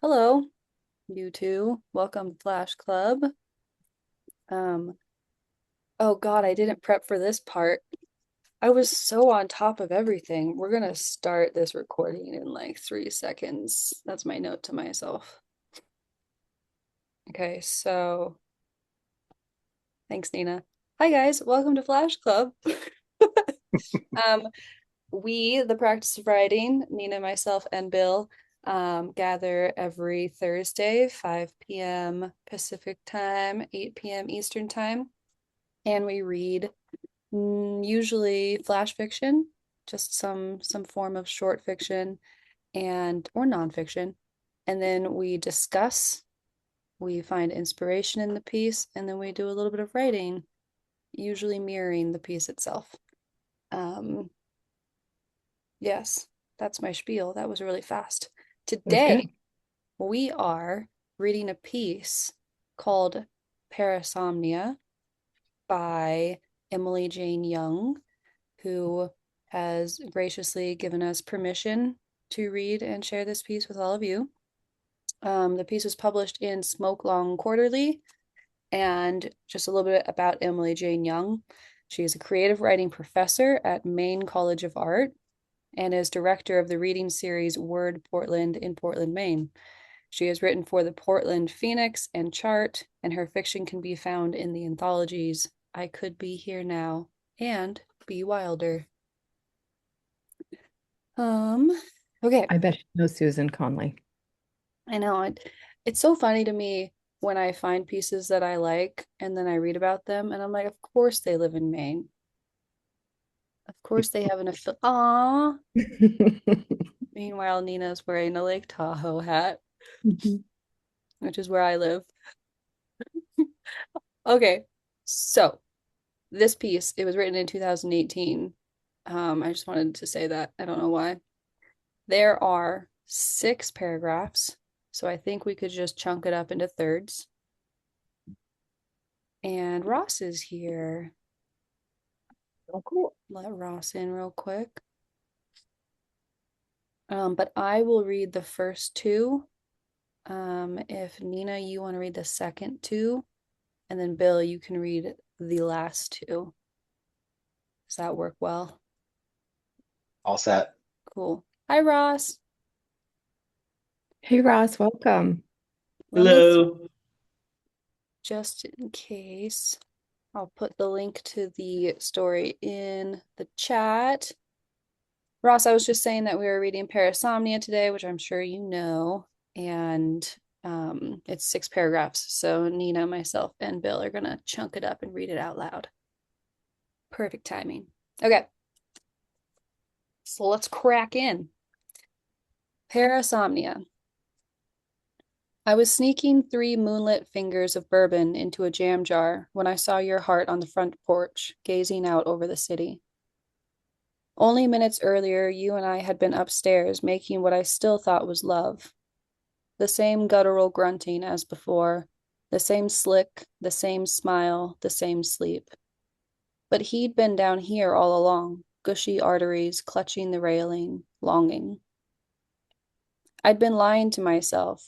Hello, you two. Welcome to Flash Club. Um, oh God, I didn't prep for this part. I was so on top of everything. We're gonna start this recording in like 3 seconds. That's my note to myself. Okay, so thanks, Nina. Hi guys, welcome to Flash Club. Um, we, the practice of writing, Nina, myself, and Bill, gather every Thursday, 5 p.m. Pacific time, 8 p.m. Eastern time, and we read usually flash fiction, just some form of short fiction and or nonfiction. And then we discuss, we find inspiration in the piece, and then we do a little bit of writing, usually mirroring the piece itself. Um, yes, that's my spiel. That was really fast. That's Today, good. we are reading a piece called Parasomnia by Emily Jane Young, who has graciously given us permission to read and share this piece with all of you. The piece was published in Smoke Long Quarterly, and just a little bit about Emily Jane Young. She is a creative writing professor at Maine College of Art and is director of the reading series Word Portland in Portland, Maine. She has written for the Portland Phoenix and Chart, and her fiction can be found in the anthologies I Could Be Here Now and Be Wilder. Um, okay. I bet you know Susan Conley. I know it's so funny to me when I find pieces that I like and then I read about them and I'm like, of course they live in Maine. Of course they have an affiliate. Aw. Meanwhile, Nina's wearing a Lake Tahoe hat, Mhm. which is where I live. Okay, so this piece, it was written in 2018. I just wanted to say that. I don't know why. There are 6 paragraphs, so I think we could just chunk it up into thirds. And Ross is here. Oh, cool. Let Ross in real quick. But I will read the first two. If Nina, you want to read the second two, and then Bill, you can read the last two. Does that work well? All set. Cool. Hi, Ross. Hey, Ross, welcome. Let me, Hello. just in case, I'll put the link to the story in the chat. Ross, I was just saying that we were reading Parasomnia today, which I'm sure you know, and it's 6 paragraphs. So Nina, myself, and Bill are gonna chunk it up and read it out loud. Perfect timing. Okay, so let's crack in. Parasomnia. I was sneaking 3 moonlit fingers of bourbon into a jam jar when I saw your heart on the front porch, gazing out over the city. Only minutes earlier, you and I had been upstairs making what I still thought was love. The same guttural grunting as before, the same slick, the same smile, the same sleep. But he'd been down here all along, gushy arteries clutching the railing, longing. I'd been lying to myself,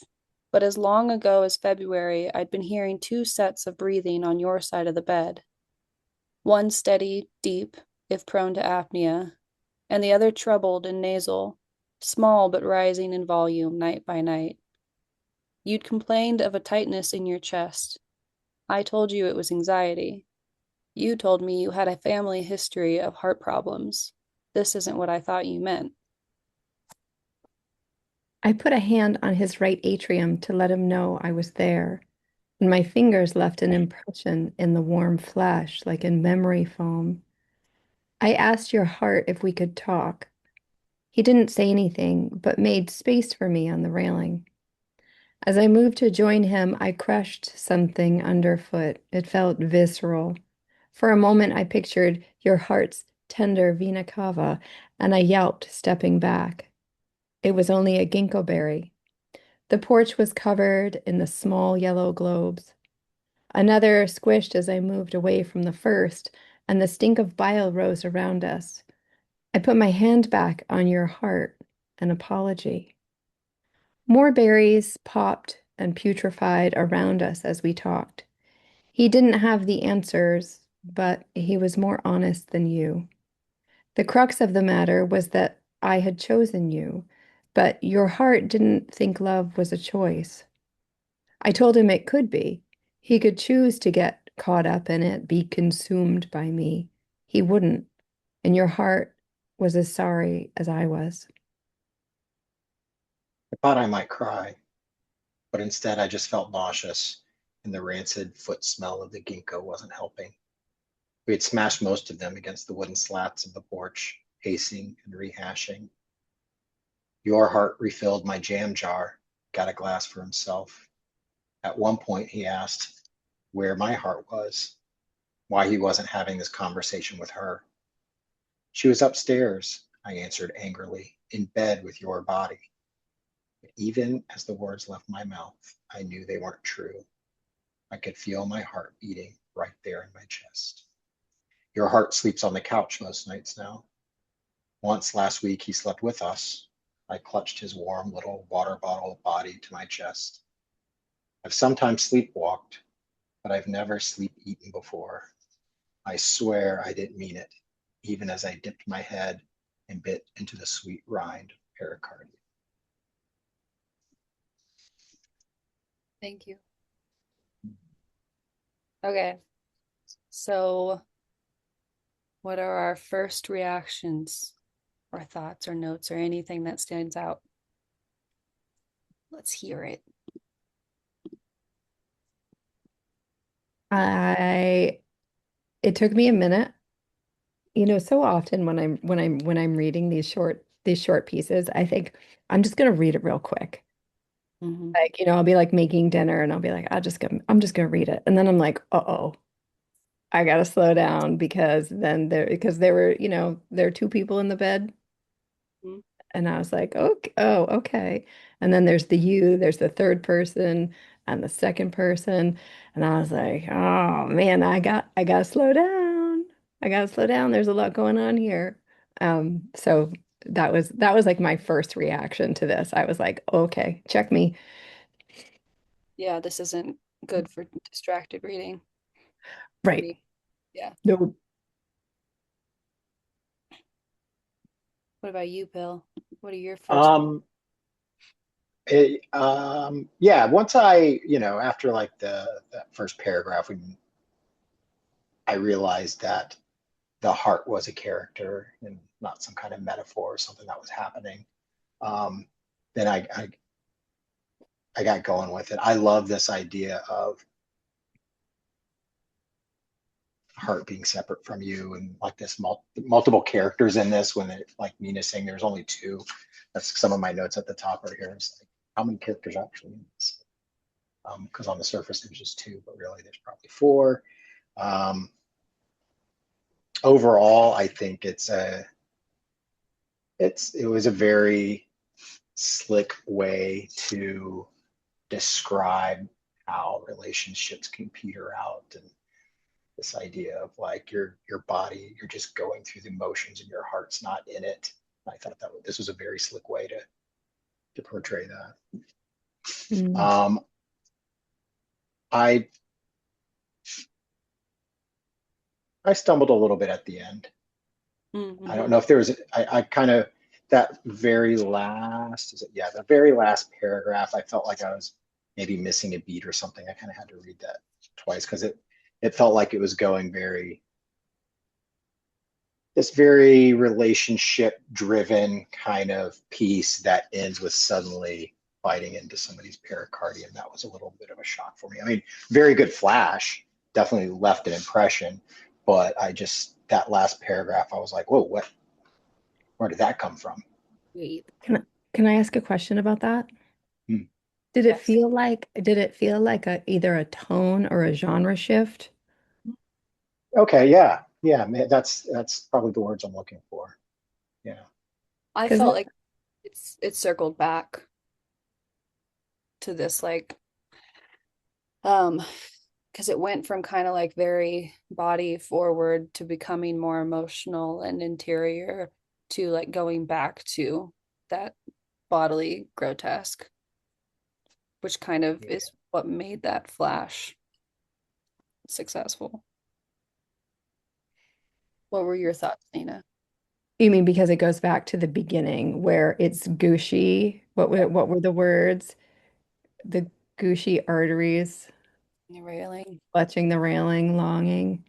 but as long ago as February, I'd been hearing 2 sets of breathing on your side of the bed. One steady, deep, if prone to apnea, and the other troubled and nasal, small but rising in volume night by night. You'd complained of a tightness in your chest. I told you it was anxiety. You told me you had a family history of heart problems. This isn't what I thought you meant. I put a hand on his right atrium to let him know I was there, and my fingers left an impression in the warm flesh, like in memory foam. I asked your heart if we could talk. He didn't say anything, but made space for me on the railing. As I moved to join him, I crushed something underfoot. It felt visceral. For a moment, I pictured your heart's tender vena cava, and I yelped, stepping back. It was only a ginkgo berry. The porch was covered in the small yellow globes. Another squished as I moved away from the first, and the stink of bile rose around us. I put my hand back on your heart, an apology. More berries popped and putrefied around us as we talked. He didn't have the answers, but he was more honest than you. The crux of the matter was that I had chosen you, but your heart didn't think love was a choice. I told him it could be. He could choose to get caught up in it, be consumed by me. He wouldn't, and your heart was as sorry as I was. I thought I might cry, but instead I just felt nauseous, and the rancid foot smell of the ginkgo wasn't helping. We had smashed most of them against the wooden slats of the porch, pacing and rehashing. Your heart refilled my jam jar, got a glass for himself. At one point, he asked where my heart was, why he wasn't having this conversation with her. She was upstairs, I answered angrily, in bed with your body. But even as the words left my mouth, I knew they weren't true. I could feel my heart beating right there in my chest. Your heart sleeps on the couch most nights now. Once last week, he slept with us. I clutched his warm little water bottle body to my chest. I've sometimes sleepwalked, but I've never sleep eaten before. I swear I didn't mean it, even as I dipped my head and bit into the sweet rind of pericardium. Thank you. Okay, so what are our first reactions or thoughts or notes or anything that stands out? Let's hear it. I It took me a minute. So often when I'm reading these short pieces, I think I'm just gonna read it real quick. Mhm. Like, I'll be like making dinner and I'll be like, I'm just gonna read it. And then I'm like, uh-oh, I gotta slow down because there are two people in the bed. Mhm. And I was like, okay, oh, okay. And then there's the third person and the second person. And I was like, oh man, I gotta slow down. I gotta slow down. There's a lot going on here. So that was like my first reaction to this. I was like, okay, check me. Yeah, this isn't good for distracted reading for Right. me. Yeah. No. What about you, Bill? What are your first? Um, yeah, once after like that first paragraph, when I realized that the heart was a character and not some kind of metaphor or something that was happening, um, then I got going with it. I love this idea of heart being separate from you and like this multiple characters in this when it like Nina saying there's only two. That's some of my notes at the top right here. It's like how many characters actually in this? Because on the surface there's just two, but really there's probably four. Um, Overall, I think it was a very slick way to describe how relationships can peter out and this idea of like your body, you're just going through the motions and your heart's not in it. I thought that this was a very slick way to portray that. Mm. Um, I I stumbled a little bit at the end. I don't Mm-hmm. know if there was I kind of that very last is it yeah the very last paragraph I felt like I was maybe missing a beat or something. I kind of had to read that twice because it felt like it was going this very relationship driven kind of piece that ends with suddenly biting into somebody's pericardium. That was a little bit of a shock for me. I mean, very good flash, definitely left an impression, but that last paragraph, I was like, whoa, where did that come from? Wait. Can I ask a question about that? Hmm. Yes. Did it feel like either a tone or a genre shift? Okay, yeah, yeah, that's probably the words I'm looking for. Yeah. I Because felt like it's circled back to this um because it went from kind of like very body forward to becoming more emotional and interior to like going back to that bodily grotesque. which kind of Yeah. is what made that flash successful. What were your thoughts, Nina? You mean because it goes back to the beginning where it's gushy? What were the words? The gushy arteries, The railing. clutching the railing, longing.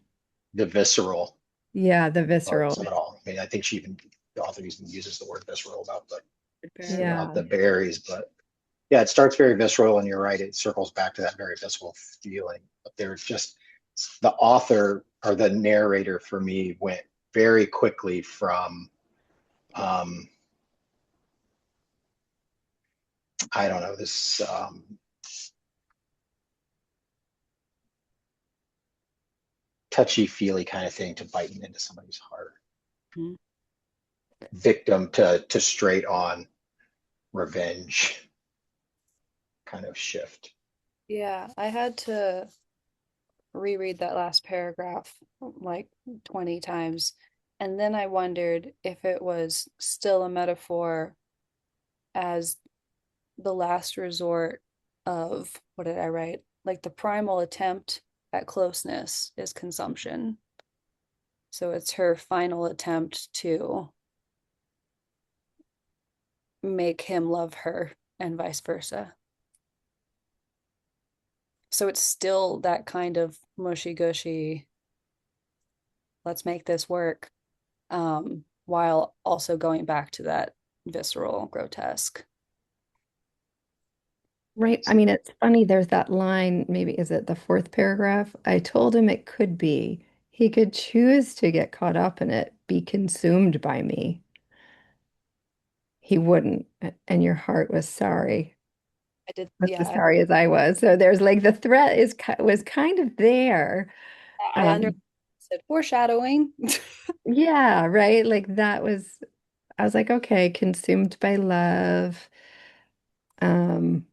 The visceral Yeah, the parts visceral. of it all. I mean, I think the author even uses the word visceral about Yeah. the berries, but yeah, it starts very visceral, and you're right. It circles back to that very visceral feeling. But there's just the author or the narrator for me went very quickly from um, I don't know this touchy feely kind of thing to biting into somebody's heart. Mhm. Victim to straight on revenge kind of shift. Yeah, I had to reread that last paragraph like 20 times. And then I wondered if it was still a metaphor as the last resort of, what did I write? Like the primal attempt at closeness is consumption. So it's her final attempt to make him love her and vice versa. So it's still that kind of mushy gushy, let's make this work, while also going back to that visceral, grotesque. Right. I mean, it's funny. There's that line, maybe is it the fourth paragraph? I told him it could be. He could choose to get caught up in it, be consumed by me. He wouldn't. And your heart was sorry, I did, just as yeah, sorry as I was. So there's like the threat was kind of there. I under Um, said foreshadowing. yeah, right. Like that was, I was like, okay, consumed by love. Um,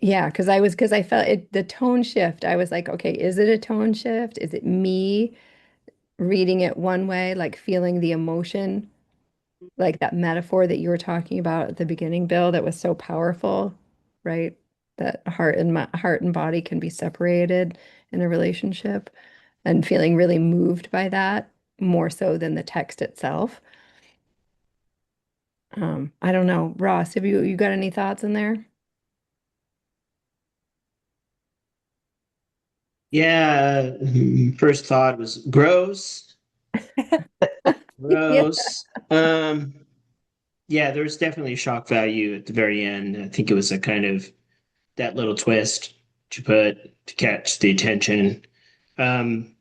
Yeah, because I felt it the tone shift. I was like, okay, is it a tone shift? Is it me reading it one way, like feeling the emotion, like that metaphor that you were talking about at the beginning, Bill, that was so powerful, right? That heart and body can be separated in a relationship and feeling really moved by that more so than the text itself. I don't know. Ross, have you got any thoughts in there? Yeah, first thought was gross, Yeah. gross. Yeah, there was definitely a shock value at the very end. I think it was a kind of that little twist to put to catch the attention. Um,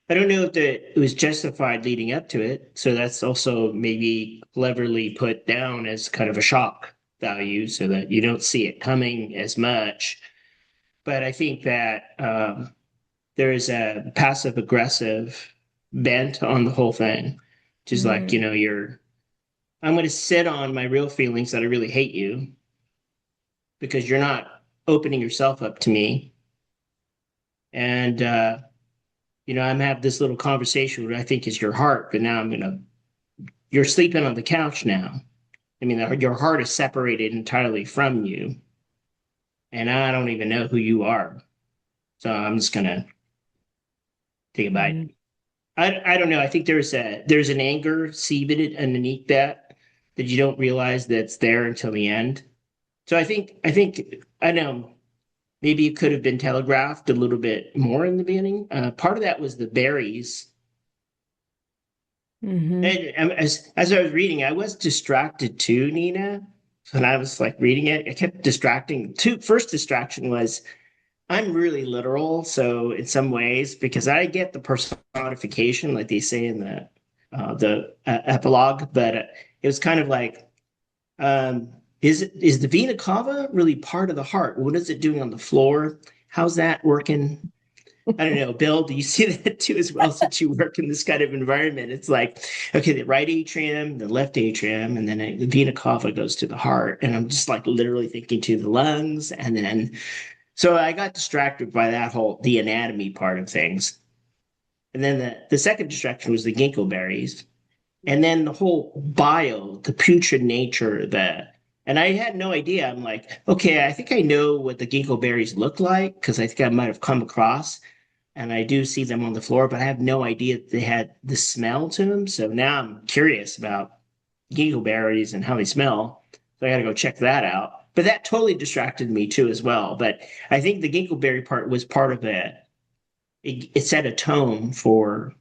I don't know if it was justified leading up to it, so that's also maybe cleverly put down as kind of a shock value so that you don't see it coming as much. But I think that there is a passive aggressive bent on the whole thing, which is like, Mm, I'm going to sit on my real feelings that I really hate you because you're not opening yourself up to me. And, I'm having this little conversation what I think is your heart, but now you're sleeping on the couch now. I mean, your heart is separated entirely from you, and I don't even know who you are. So I'm just going to take a bite. mm, I don't know. I think there's an anger seated underneath that you don't realize that's there until the end. So I think I know maybe it could have been telegraphed a little bit more in the beginning. Part of that was the berries. hmm And as I was reading, I was distracted too, Nina. When I was like reading it, I kept distracting. First distraction was I'm really literal, so in some ways, because I get the personification, like they say in the epilogue, but it was kind of like, um, is the vena cava really part of the heart? What is it doing on the floor? How's that working? I don't know, Bill, do you see that too as well since you work in this kind of environment? It's like, okay, the right atrium, the left atrium, and then the vena cava goes to the heart. And I'm just like literally thinking to the lungs, and then so I got distracted by that the anatomy part of things. And then the second distraction was the ginkgo berries. And then the whole the putrid nature, the And I had no idea. I'm like, okay, I think I know what the ginkgo berries look like because I think I might have come across, and I do see them on the floor, but I have no idea that they had the smell to them. So now I'm curious about ginkgo berries and how they smell. So I got to go check that out. But that totally distracted me too as well. But I think the ginkgo berry part was part of it. It set a tone for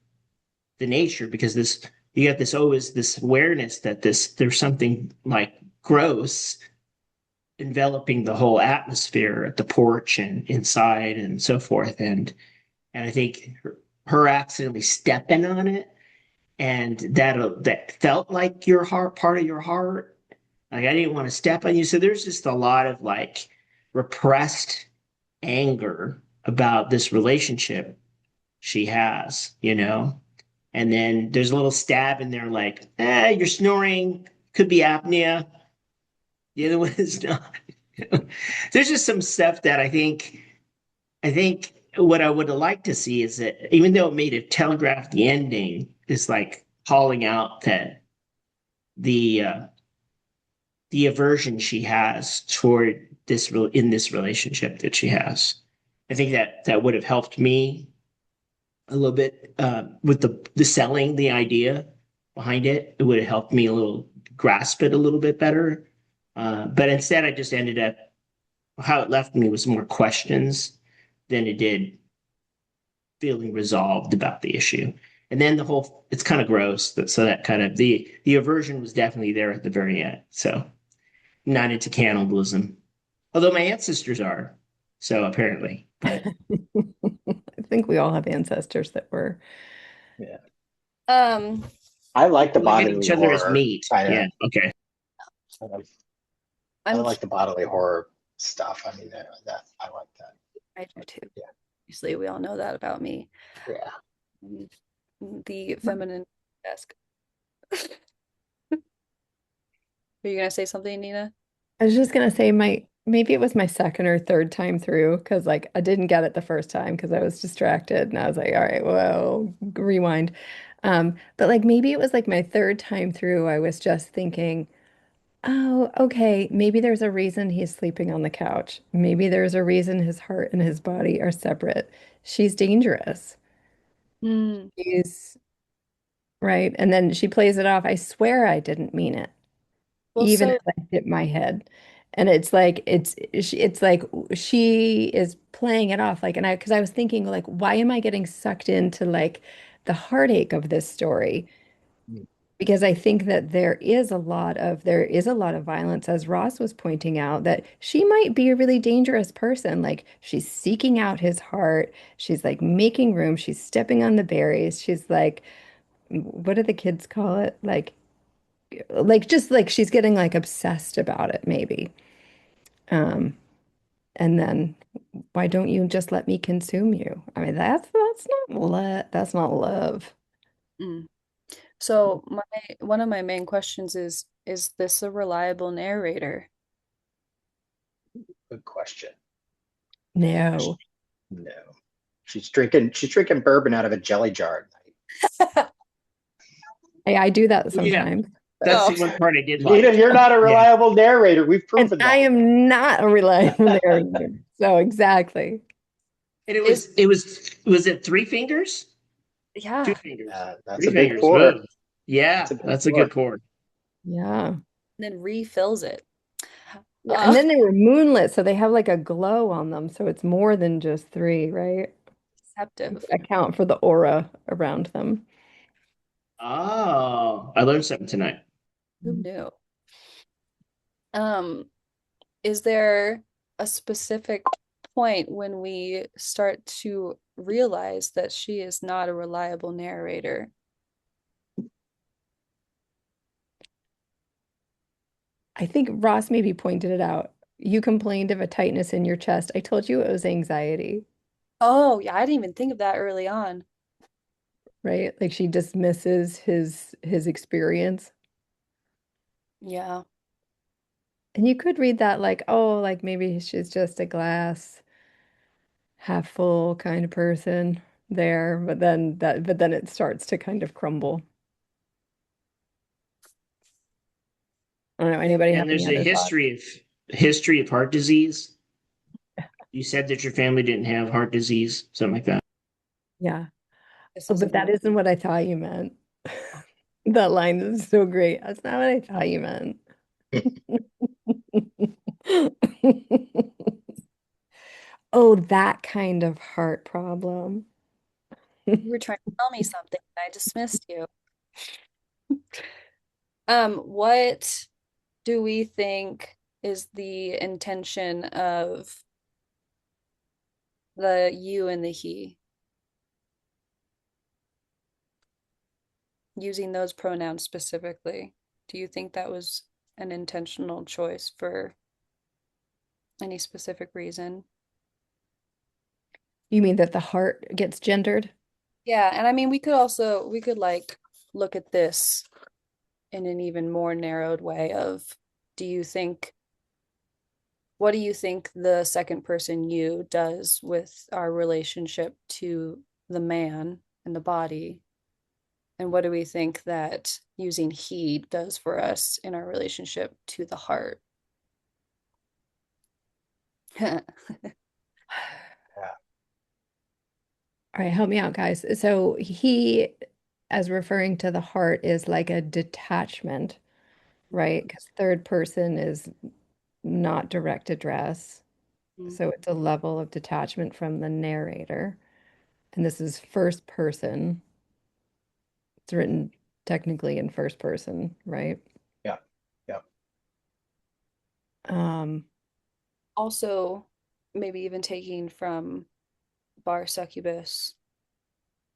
the nature because this you got this always this awareness that there's something like gross enveloping the whole atmosphere at the porch and inside and so forth. And I think her accidentally stepping on it and that felt like your heart, part of your heart. Like I didn't want to step on you. So there's just a lot of like repressed anger about this relationship she has, you know? And then there's a little stab in there like, you're snoring, could be apnea. The other one is not. There's just some stuff that I think what I would have liked to see is that even though it made it telegraph the ending, is like calling out that the uh, the aversion she has toward in this relationship that she has. I think that would have helped me a little bit with the selling the idea behind it. It would have helped me a little grasp it a little bit better. But instead, I just ended up how it left me was more questions than it did feeling resolved about the issue. And then the whole it's kind of gross. So that kind of the aversion was definitely there at the very end. So not into cannibalism, although my ancestors are. So apparently, but I think we all have ancestors that were. Yeah. Um, I like the we look at each bodily other as horror meat. kind Yeah. Okay. of. I I'm like the bodily horror stuff. I mean, that I like that. I do too. Yeah, Obviously, we all know that about me. yeah. Mm, the feminine desk. Are you gonna say something, Nina? I was just gonna say my maybe it was my second or third time through because like I didn't get it the first time because I was distracted and I was like, all right, well, rewind. But like maybe it was like my third time through, I was just thinking, oh, okay, maybe there's a reason he's sleeping on the couch. Maybe there's a reason his heart and his body are separate. She's dangerous. Mm. She's right. And then she plays it off. I swear I didn't mean it. Well, Even so as I hit my head. And it's like it's like she is playing it off like and I because I was thinking like why am I getting sucked into like the heartache of this story? Mm. Because I think that there is a lot of violence as Ross was pointing out that she might be a really dangerous person. Like she's seeking out his heart. She's like making room. She's stepping on the berries. She's like what do the kids call it? Like just like she's getting like obsessed about it maybe. Um, and then why don't you just let me consume you? I mean, that's not love. mm. So my one of my main questions is this a reliable narrator? Good question. No. No, she's drinking bourbon out of a jelly jar at night. Hey, I do that Yeah, sometimes. that's Oh, the one part I did Nina, like. you're not a Yeah, reliable narrator. We've And proven I that. am not a reliable narrator. So exactly. and it is was it three fingers? Two yeah. fingers. That's Three a big fingers. pour. Whoa. Yeah, That's a big that's a good pour. pour. Yeah. And then refills it. Yeah. And Uh, then they were moonlit, so they have like a glow on them. So it's more than just three, right? Deceptive. Account for the aura around them. Oh, I learned something tonight. Who knew? Um, is there a specific point when we start to realize that she is not a reliable narrator? I think Ross maybe pointed it out. You complained of a tightness in your chest. I told you it was anxiety, Oh, yeah, I didn't even think of that early on. right? Like she dismisses his experience. Yeah. And you could read that like, oh, like maybe she's just a glass half full kind of person there, but then it starts to kind of crumble. I don't know. Anybody have And any there's a other thoughts? history of heart disease. You said that your family didn't have heart disease, something like that. Yeah. This Oh, is but a that isn't what I thought you meant. That line is so great. That's not what I thought you meant. Oh, that kind of heart problem. you were trying to tell me something, and I dismissed you. What do we think is the intention of the you and the he? Using those pronouns specifically. Do you think that was an intentional choice for any specific reason? You mean that the heart gets gendered? Yeah, and I mean we could like look at this in an even more narrowed way of do you think what do you think the second person you does with our relationship to the man and the body? And what do we think that using he does for us in our relationship to the heart? Yeah. All right, help me out, guys. So he, as referring to the heart, is like a detachment, right? Because third person is not direct address. Mhm. So it's a level of detachment from the narrator. And this is first person. It's written technically in first person, right? Yeah. Yeah. Um, Also, maybe even taking from bar succubus.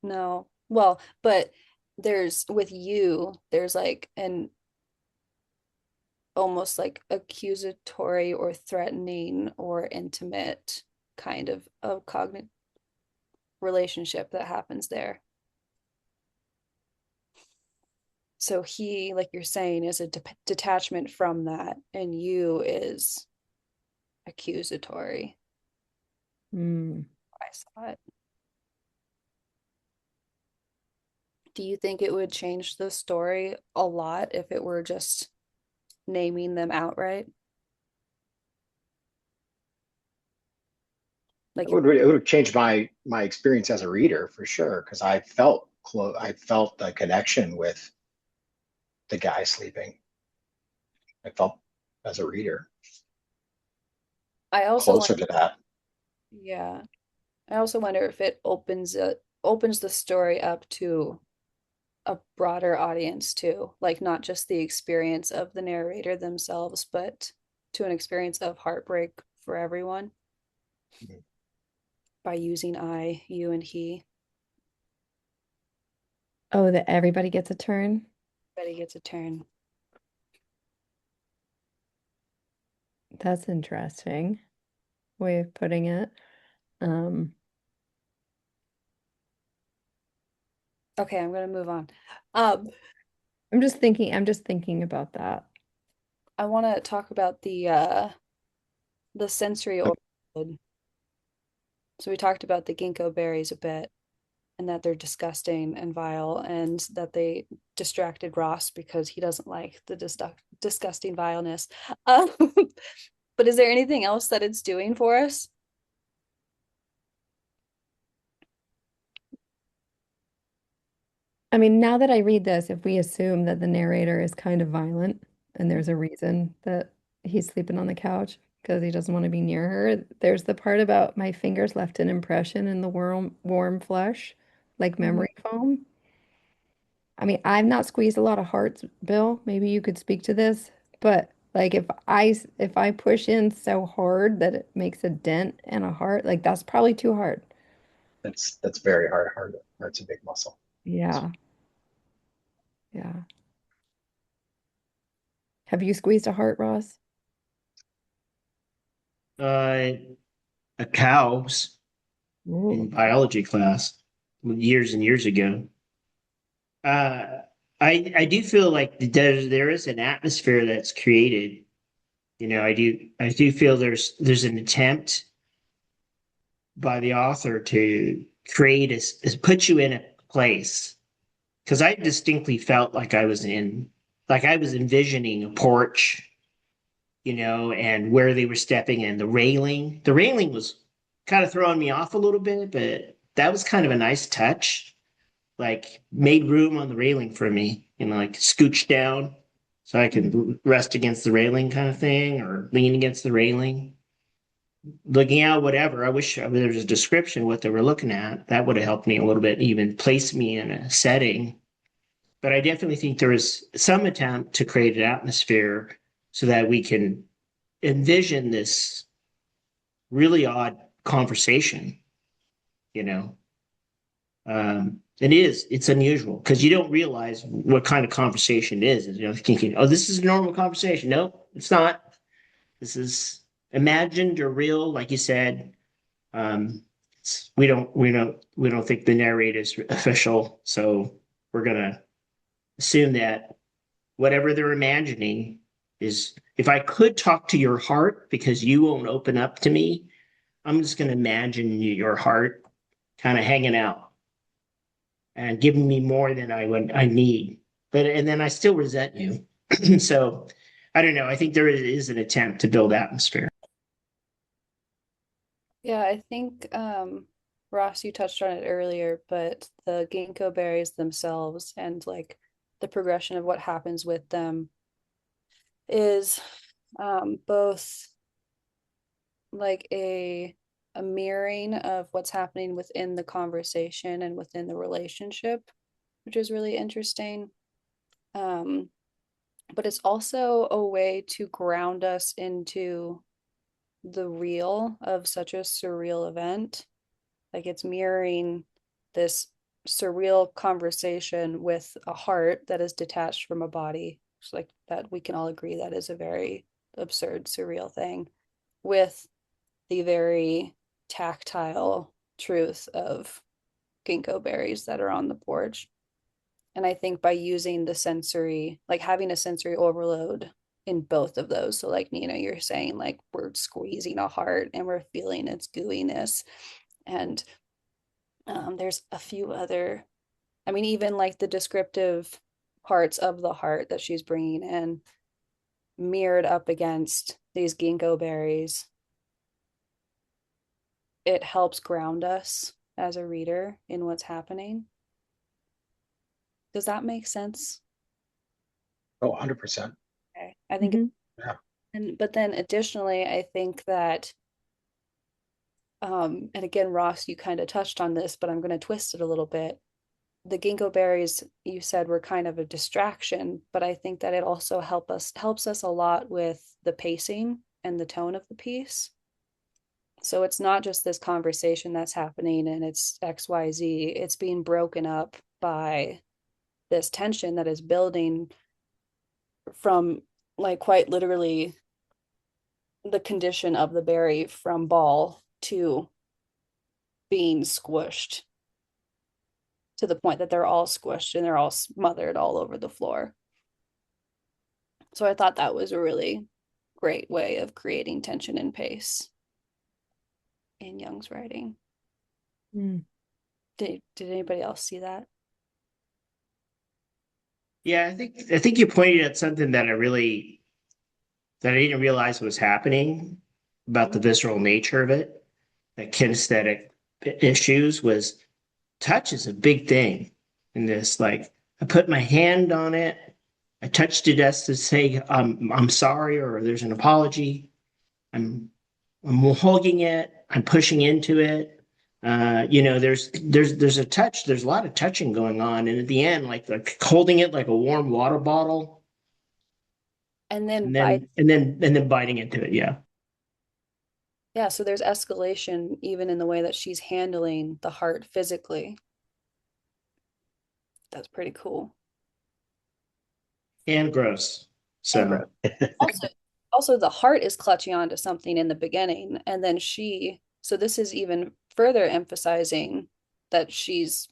No. Well, but there's with you, there's like an almost like accusatory or threatening or intimate kind of a cognitive relationship that happens there. So he, like you're saying, is a detachment from that, and you is accusatory. hmm. I saw it. Do you think it would change the story a lot if it were just naming them outright? Like if It would have changed my experience as a reader for sure, because I felt the connection with the guy sleeping. I felt as a reader I also closer wonder, to that. yeah, I also wonder if it opens the story up to a broader audience too, like not just the experience of the narrator themselves, but to an experience of heartbreak for everyone Mhm. by using I, you, and he. Oh, that everybody gets a turn. Betty gets a turn. That's interesting way of putting it. Um, Okay, I'm gonna move on. I'm just thinking about that. I want to talk about the sensory The- overload. So we talked about the ginkgo berries a bit, and that they're disgusting and vile, and that they distracted Ross because he doesn't like the disgusting vileness. Um, but is there anything else that it's doing for us? I mean, now that I read this, if we assume that the narrator is kind of violent and there's a reason that he's sleeping on the couch because he doesn't want to be near her, there's the part about my fingers left an impression in the warm flesh, like Mhm. memory foam. I mean, I've not squeezed a lot of hearts, Bill. Maybe you could speak to this, but like if I push in so hard that it makes a dent in a heart, like that's probably too hard. that's very hard. Heart's a big muscle. Yeah, yeah. Have you squeezed a heart, Ross? Uh, a cow's Ooh, in biology class years and years ago. Uh, I do feel like there is an atmosphere that's created. I do feel there's an attempt by the author to create put you in a place because I distinctly felt like I was in. like I was envisioning a porch, and where they were stepping in the railing. The railing was kind of throwing me off a little bit, but that was kind of a nice touch. Like made room on the railing for me, like scooch down so I can rest against the railing kind of thing or lean against the railing. Looking out, whatever. I wish there was a description of what they were looking at. That would have helped me a little bit, even place me in a setting. But I definitely think there is some attempt to create an atmosphere so that we can envision this really odd conversation, you know. It's unusual because you don't realize what kind of conversation it is. Thinking, oh, this is a normal conversation. No, it's not. This is imagined or real, like you said. We don't think the narrator is official, so we're gonna assume that whatever they're imagining is. If I could talk to your heart because you won't open up to me, I'm just gonna imagine your heart kind of hanging out and giving me more than I need. And then I still resent you. So I don't know. I think there is an attempt to build atmosphere. Yeah, I think Ross, you touched on it earlier, but the ginkgo berries themselves and like the progression of what happens with them is both like a mirroring of what's happening within the conversation and within the relationship, which is really interesting. Um, but it's also a way to ground us into the real of such a surreal event. Like it's mirroring this surreal conversation with a heart that is detached from a body. It's like that we can all agree that is a very absurd, surreal thing with the very tactile truth of ginkgo berries that are on the porch. And I think by using the sensory, like having a sensory overload in both of those. So, like Nina, you're saying, like we're squeezing a heart and we're feeling its gooiness. And there's a few other, I mean, even like the descriptive parts of the heart that she's bringing in mirrored up against these ginkgo berries. It helps ground us as a reader in what's happening. Does that make sense? Oh, 100%. Okay. I think, Hmm. Yeah. and but then additionally, I think that, and again, Ross, you kind of touched on this, but I'm going to twist it a little bit. The ginkgo berries you said were kind of a distraction, but I think that it also helps us a lot with the pacing and the tone of the piece. So it's not just this conversation that's happening and it's XYZ, it's being broken up by this tension that is building from like quite literally the condition of the berry from ball to being squished to the point that they're all squished and they're all smothered all over the floor. So I thought that was a really great way of creating tension and pace in Young's writing. Mm. Did anybody else see that? Yeah, I think you pointed at something that I didn't realize was happening about the visceral nature of it. That kinesthetic issues was touch is a big thing in this. Like I put my hand on it, I touched it as to say I'm sorry or there's an apology. I'm I'm hugging it. I'm pushing into it. There's a touch. There's a lot of touching going on, and at the end, like holding it like a warm water bottle, And then and by then biting into it. Yeah, yeah, so there's escalation even in the way that she's handling the heart physically. That's pretty cool. and gross. And So gross. Also, also the heart is clutching onto something in the beginning, and then so this is even further emphasizing that she's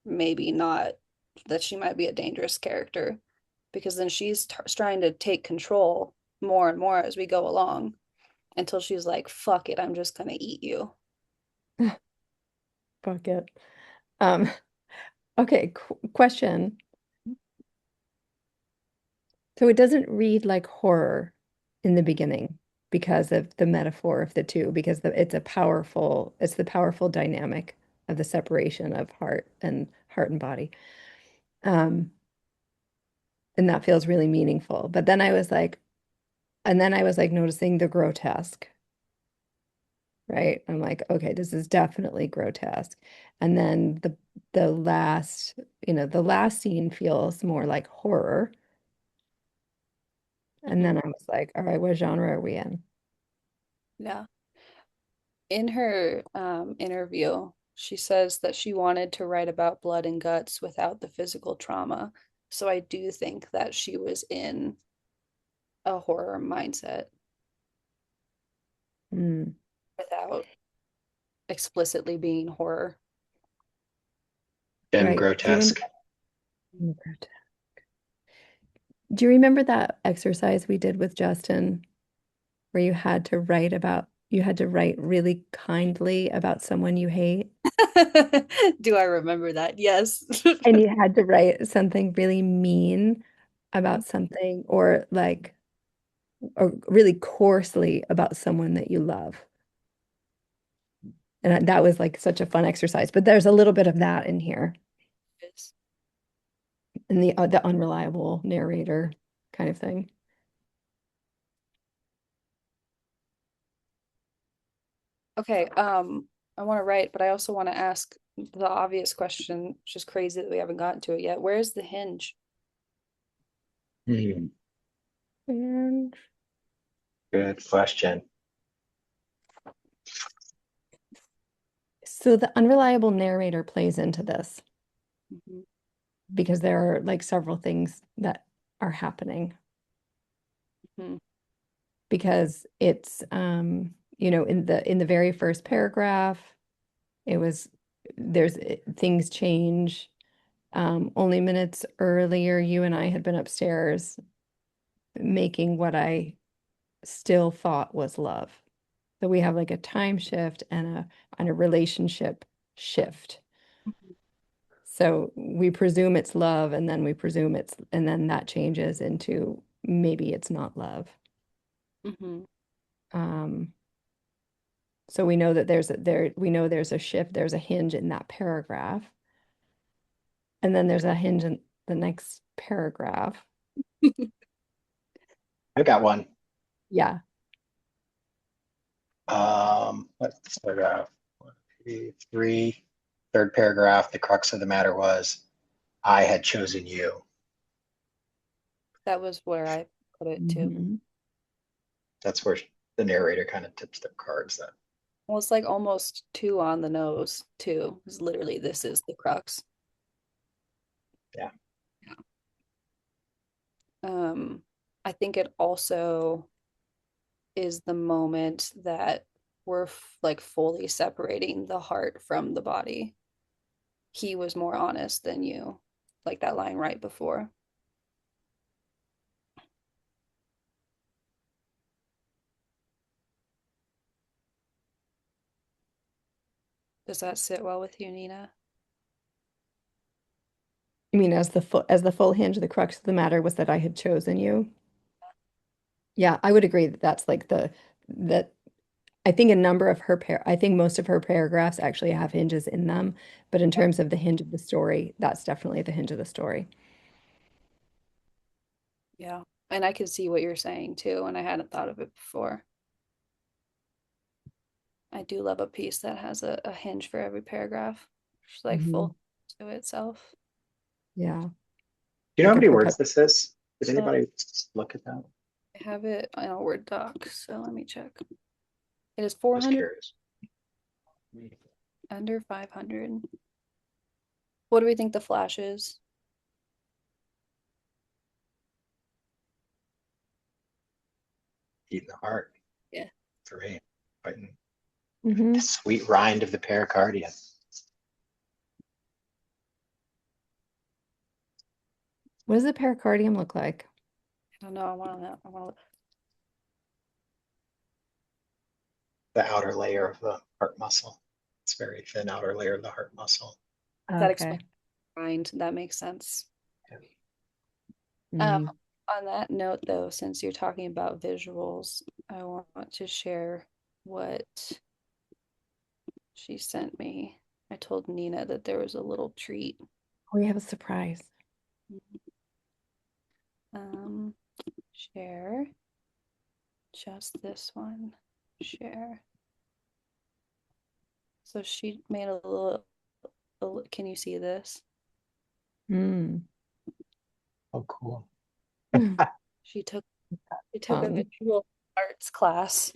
maybe not, that she might be a dangerous character, because then she's trying to take control more and more as we go along until she's like, fuck it, I'm just gonna eat you. Fuck it. Um, okay, question. So it doesn't read like horror in the beginning because of the metaphor of the two, because it's the powerful dynamic of the separation of heart and body. Um, and that feels really meaningful. But then I was like, and then I was like noticing the grotesque, right? I'm like, okay, this is definitely grotesque. And then the last, the last scene feels more like horror. And Mhm. then I was like, all right, what genre are we in? Yeah. In her interview, she says that she wanted to write about blood and guts without the physical trauma. So I do think that she was in a horror mindset Mm, without explicitly being horror. And right. grotesque. Do you remember that exercise we did with Justin where you had to write really kindly about someone you hate? Do I remember that? Yes. And you had to write something really mean about something or really coarsely about someone that you love. And that was like such a fun exercise. But there's a little bit of that in here in the unreliable narrator kind of thing. Okay, I want to write, but I also want to ask the obvious question, which is crazy that we haven't gotten to it yet. Where's the hinge? Hmm, And good question. so the unreliable narrator plays into this Mhm. because there are like several things that are happening Mhm. because it's in the very first paragraph it was there's things change. Only minutes earlier you and I had been upstairs making what I still thought was love. So we have like a time shift and a relationship shift. So we presume it's love, and then and then that changes into maybe it's not love. Mhm. Um, so we know that we know there's a shift, there's a hinge in that paragraph, and then there's a hinge in the next paragraph. I got one. Yeah. Let's start off. One, two, three. Third paragraph, the crux of the matter was I had chosen you. That was where I put it too. Mhm. That's where the narrator kind of tips their cards that, Well, it's like almost two on the nose too. Because literally, this is the crux. yeah. I think it also is the moment that we're like fully separating the heart from the body. He was more honest than you, like that line right before. Does that sit well with you, Nina? You mean as the full hinge, the crux of the matter was that I had chosen you? Yeah, I would agree that that's like the that I think I think most of her paragraphs actually have hinges in them, but in terms of the hinge of the story, that's definitely the hinge of the story. Yeah. And I can see what you're saying too, and I hadn't thought of it before. I do love a piece that has a hinge for every paragraph. Just like full Mhm. to itself. Yeah, Do you know how like a many words perpetual. this is? Does Uh, anybody look at that? I have it in a Word doc, so let me check. It is Just 400, curious. under 500. What do we think the flash is? Eating the heart Yeah. for me. Fighting the Hmm. sweet rind of the pericardium. What does the pericardium look like? I don't know. I want to know. I want to. The outer layer of the heart muscle. It's very thin outer layer of the heart muscle. That Okay. explains mind. That makes sense. Yeah. Um, Mm. On that note, though, since you're talking about visuals, I want to share what she sent me. I told Nina that there was a little treat. We have a surprise. Um, share. Just this one. Share. So she made can you see this? Mm. Oh, cool. She took a visual arts class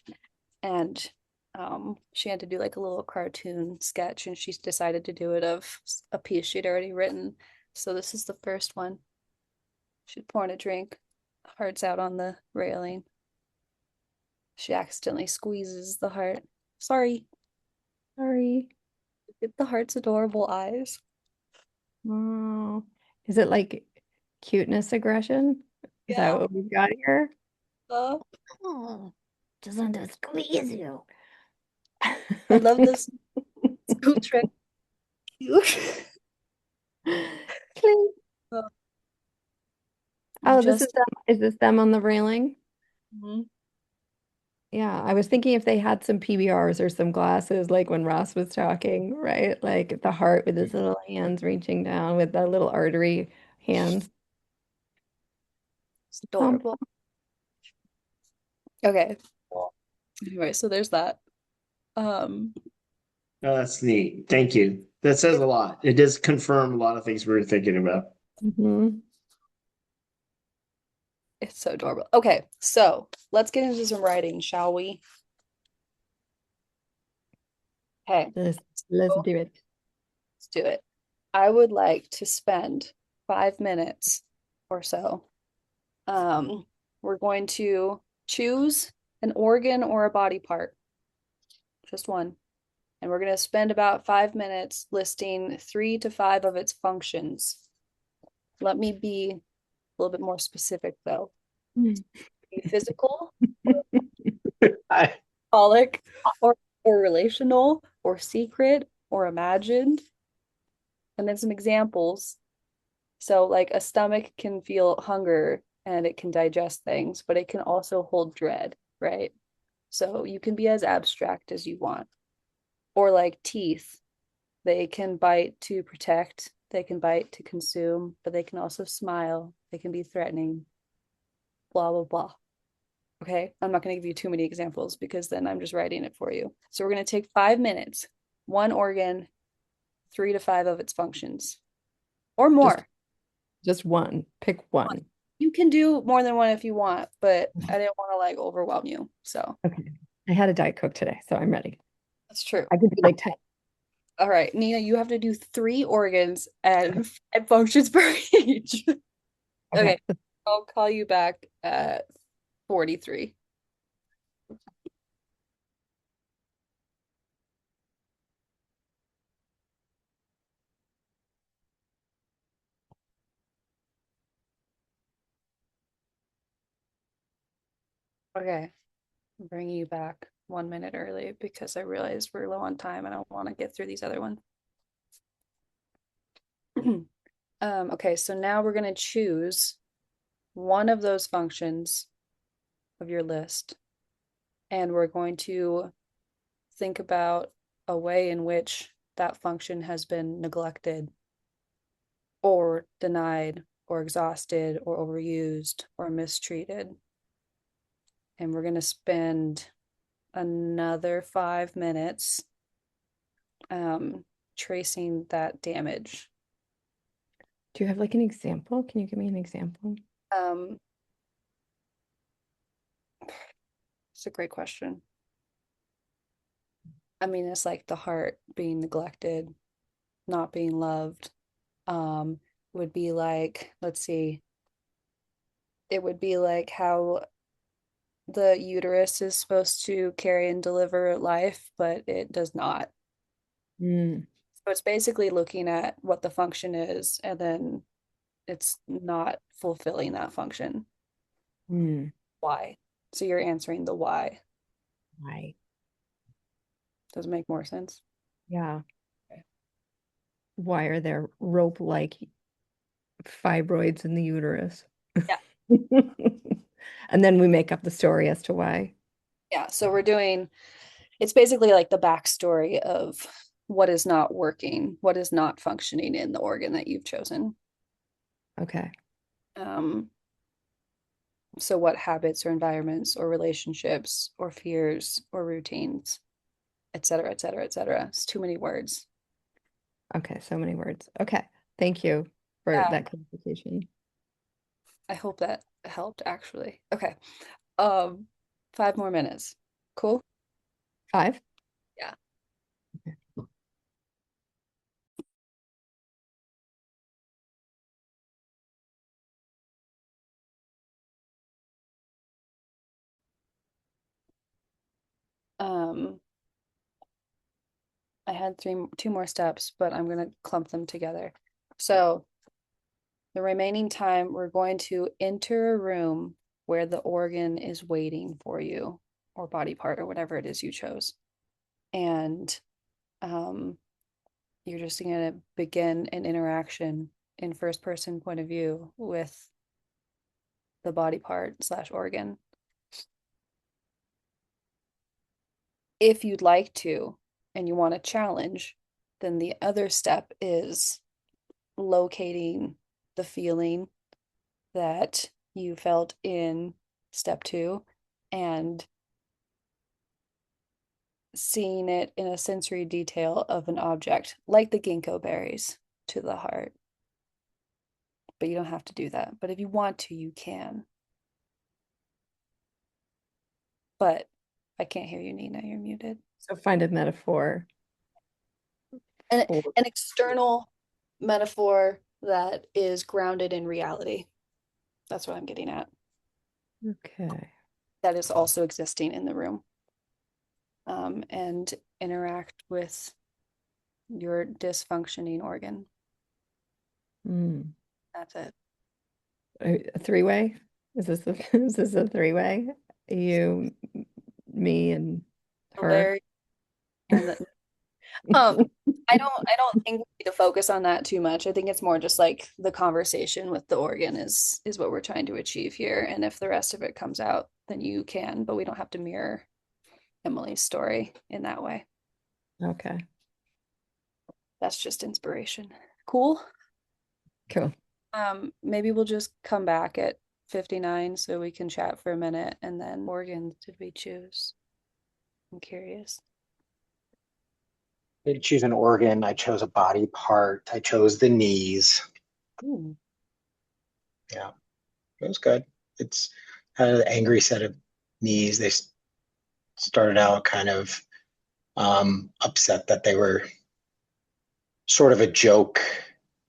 and she had to do like a little cartoon sketch and she decided to do it of a piece she'd already written. So this is the first one. She's pouring a drink, heart's out on the railing. She accidentally squeezes the heart. Sorry. Sorry. Get the heart's adorable eyes. Oh, is it like cuteness aggression? Is that Yeah. what we've got here? Uh, Oh, just want to squeeze you. I love this school trick. Cute. Cling. Uh, Oh, this is just them. Is this them on the railing? Mhm. Yeah, I was thinking if they had some PBRs or some glasses, like when Ross was talking, right? Like the heart with his little hands reaching down with the little artery hands. It's Pump. adorable. Okay. Cool. Anyway, so there's that. Um, Oh, that's neat. Thank you. That says a lot. It does confirm a lot of things we were thinking about. Mhm. it's so adorable. Okay, so let's get into some writing, shall we? Okay, Let's so do it. let's do it. I would like to spend 5 minutes or so. Um, we're going to choose an organ or a body part, just one. And we're going to spend about 5 minutes listing 3 to 5 of its functions. Let me be a little bit more specific, though. Be physical, I, symbolic, or relational, or secret, or imagined. And then some examples. So, like a stomach can feel hunger and it can digest things, but it can also hold dread, right? So, you can be as abstract as you want. Or like teeth, they can bite to protect, they can bite to consume, but they can also smile, they can be threatening, blah, blah, blah. Okay, I'm not going to give you too many examples because then I'm just writing it for you. So, we're going to take 5 minutes, one organ, 3 to 5 of its functions, or Just more. just one. Pick one. You can do more than one if you want, but I didn't want to like overwhelm you. So Okay. I had a Diet Coke today, so I'm ready. that's true. I could do like 10. All right, Nina, you have to do 3 organs and 5 functions per each. Okay. Okay, I'll call you back at 43. Okay, I'm bringing you back 1 minute early because I realized we're low on time and I want to get through these other ones. Okay, so now we're going to choose one of those functions of your list, and we're going to think about a way in which that function has been neglected or denied or exhausted or overused or mistreated. And we're going to spend another 5 minutes tracing that damage. Do you have like an example? Can you give me an example? Um, it's a great question. I mean, it's like the heart being neglected, not being loved. Would be like, let's see, it would be like how the uterus is supposed to carry and deliver life, but it does not. Mm, So it's basically looking at what the function is, and then it's not fulfilling that function. mm. Why? So you're answering the why. Right. Does it make more sense? Yeah. Okay. Why are there rope-like fibroids in the uterus? Yeah. And then we make up the story as to why. Yeah, so we're doing it's basically like the backstory of what is not working, what is not functioning in the organ that you've chosen. Okay. Um, so what habits or environments or relationships or fears or routines, et cetera, et cetera, et cetera. It's too many words. Okay. So many words. Okay. Thank you for Yeah, that clarification. I hope that helped actually. Okay. Um, 5 more minutes. Cool. 5. Yeah. Um, I had two more steps, but I'm gonna clump them together. So the remaining time, we're going to enter a room where the organ is waiting for you, or body part, or whatever it is you chose. And um, you're just going to begin an interaction in first person point of view with the body part slash organ. If you'd like to, and you want a challenge, then the other step is locating the feeling that you felt in step two and seeing it in a sensory detail of an object, like the ginkgo berries to the heart. But you don't have to do that. But if you want to, you can. But I can't hear you, Nina. You're muted. So find a metaphor An, for. an external metaphor that is grounded in reality. That's what I'm getting at. Okay. That is also existing in the room. And interact with your dysfunctioning organ. Mm. That's it. A three-way? Is this a three-way? You, me, and her? Very and the, Um, I don't think we need to focus on that too much. I think it's more just like the conversation with the organ is what we're trying to achieve here. And if the rest of it comes out, then you can, but we don't have to mirror Emily's story in that way. Okay. That's just inspiration. Cool. Cool. Maybe we'll just come back at 59 so we can chat for a minute and then organs did we choose? I'm curious. I didn't choose an organ. I chose a body part. I chose the knees. Ooh. Yeah, it was good. It's had an angry set of knees. They started out kind of upset that they were sort of a joke,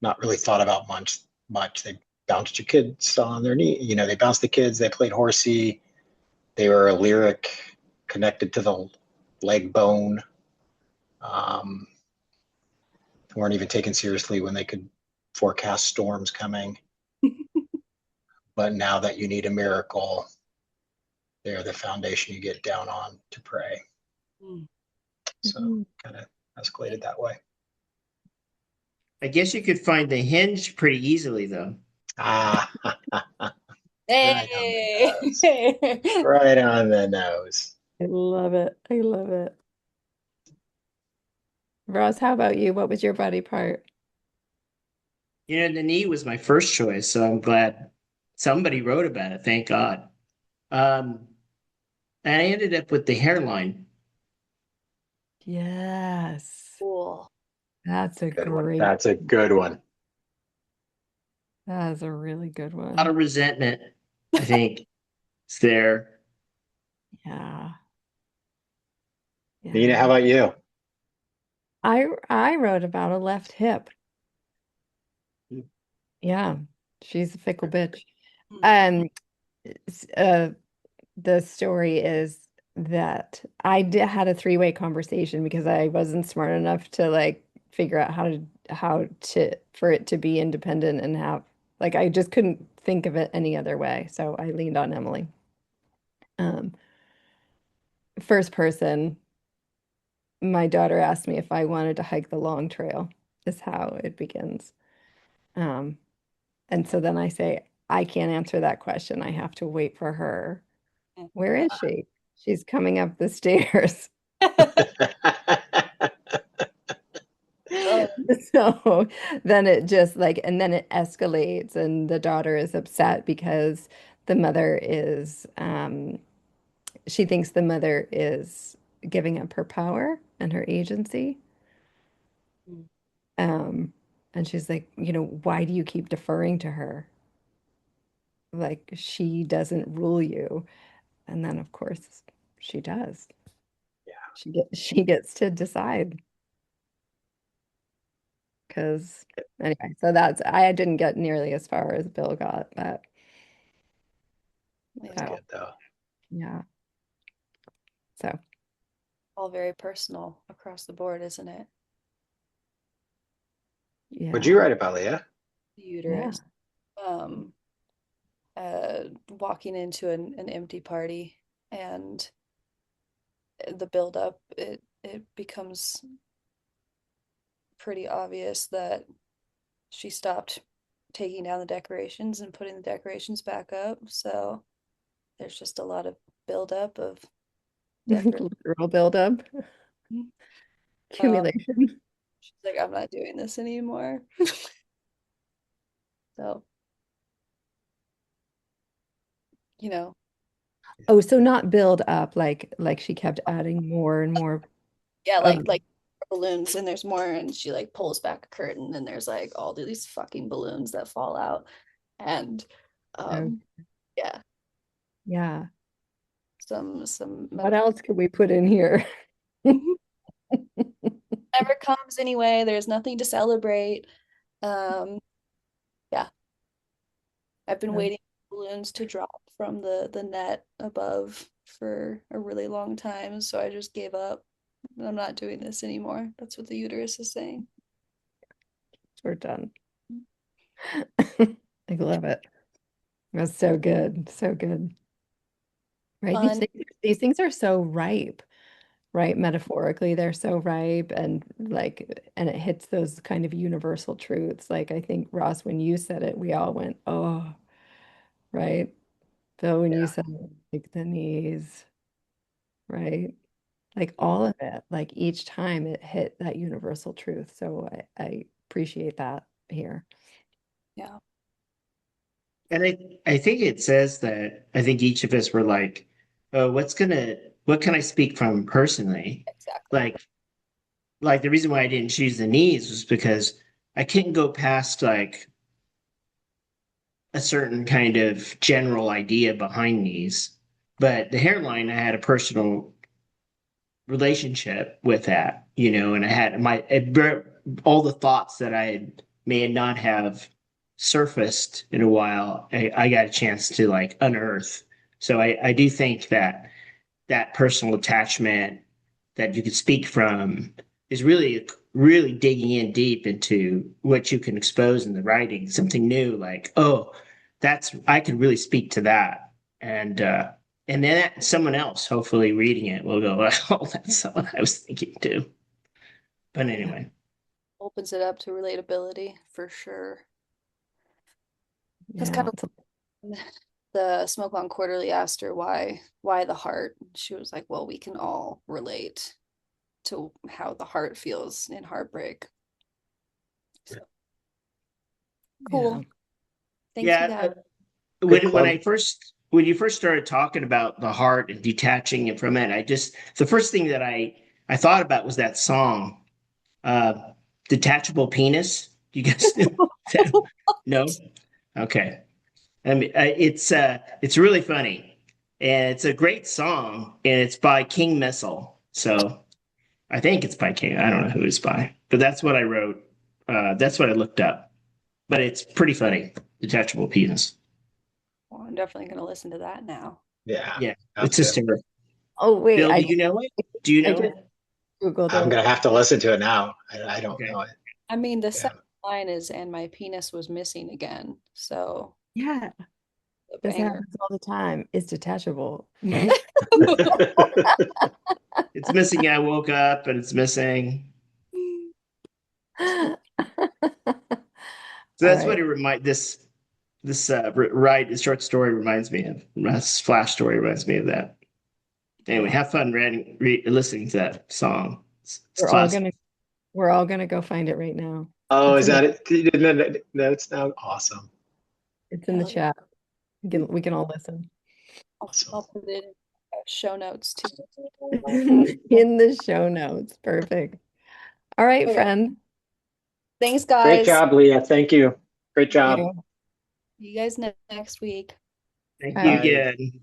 not really thought about much. Much. They bounced your kids on their knee. You know, they bounced the kids. They played horsey. They were a lyric connected to the leg bone. Um, weren't even taken seriously when they could forecast storms coming. But now that you need a miracle, they're the foundation you get down on to pray. Mm. So Mhm. kind of escalated that way. I guess you could find the hinge pretty easily, though. Ah, right on the Hey. nose. Right on the nose. I love it. I love it. Ross, how about you? What was your body part? The knee was my first choice, so I'm glad somebody wrote about it. Thank God. Um, and I ended up with the hairline. Yes. Cool. That's a Good one. great, That's a good one. that is a really good A lot of one. resentment, I think, is there. Yeah. Nina, how Yeah. about you? I wrote about a left hip. Yeah. She's a fickle bitch. Mm. Um, s- uh, the story is that had a three-way conversation because I wasn't smart enough to like figure out how to for it to be independent and have like I just couldn't think of it any other way. So I leaned on Emily. Um, First person, my daughter asked me if I wanted to hike the long trail, is how it begins. Um, and so then I say, I can't answer that question. I have to wait for her. Yeah. Where is she? She's coming up the stairs. Oh, So then it just like, and then it escalates, and the daughter is upset because the mother is, she thinks the mother is giving up her power and her agency. mm, Um, and she's like, why do you keep deferring to her? Like, she doesn't rule you. And then, of course, she does. She gets to decide. Because anyway, so that's I didn't get nearly as far as Bill got, but That's yeah, uh, good though. yeah. So all very personal across the board, isn't it? What'd you yeah, write about, Leah? The yeah. uterus. Um, Walking into an empty party and the buildup, it becomes pretty obvious that she stopped taking down the decorations and putting the decorations back up. So there's just a lot of buildup of decor. Literal buildup, Um, accumulation. she's like, I'm not doing this anymore. So, you know, Oh, so not build up like she kept adding more and more yeah, of like balloons and there's more and she like pulls back a curtain and there's like all these fucking balloons that fall out. And the, um yeah, yeah. some What metaphor else could we put in here? never comes anyway. There's nothing to celebrate. Um yeah, I've been Yeah, waiting for balloons to drop from the net above for a really long time, so I just gave up. I'm not doing this anymore. That's what the uterus is saying. we're done. I love it. That's so good. So good. Right? These Fun. things, these things are so ripe, right? Metaphorically, they're so ripe and it hits those kind of universal truths. Like I think Ross, when you said it, we all went, oh, right? Phil, when you Yeah. said it, like the knees, right? Like all of it, like each time it hit that universal truth. So I appreciate that here. Yeah, And I think it says that I think each of us were like, oh, what can I speak from personally? exactly. Like the reason why I didn't choose the knees was because I couldn't go past like a certain kind of general idea behind these. But the hairline, I had a personal relationship with that, and I had all the thoughts that may not have surfaced in a while. I got a chance to like unearth. So I do think that that personal attachment that you could speak from is really, really digging in deep into what you can expose in the writing, something new, like, oh, I could really speak to that. And then someone else, hopefully reading it, will go, oh, that's what I was thinking too. But Yeah. anyway, Opens it up to relatability for sure. That's kind Yeah. of the Smoke on Quarterly asked her why the heart. She was like, well, we can all relate to how the heart feels in heartbreak. So Yeah. cool. Thank you yeah, guys. Good when club. when you first started talking about the heart and detaching it from it, the first thing that I thought about was that song, uh, "Detachable Penis." You guys know that? No? Okay. I mean, it's really funny, and it's a great song, and it's by King Missile. So I think it's by King. I don't know who it's by, but that's what I wrote. That's what I looked up. But it's pretty funny. Detachable Penis. Well, I'm definitely going to listen to that now. Yeah. Yeah, Have it's to. hysterical. Oh, wait, Bill, do you know it? Do you I know just it? Googled I'm it. gonna have to listen to it now. I don't Okay. know it. I mean, the Yeah. second line is, and my penis was missing again. So Yeah, a this banger. happens all the time. It's detachable. It's missing. I woke up and it's missing. All So that's what right. it remind this. this short story reminds me of this flash story reminds me of that. Anyway, have fun listening to that song. It's We're all classic. gonna we're all gonna go find it right now. Oh, It's is in the that it? That's now awesome. it's in the chat. We can all listen. Awesome. I'll put it in show notes too. In the show notes. Perfect. All right, Okay. friend. Thanks, Great guys. job, Leah. Thank you. Great Thank job. you. See you guys next week. Thank you Bye. Bye. again.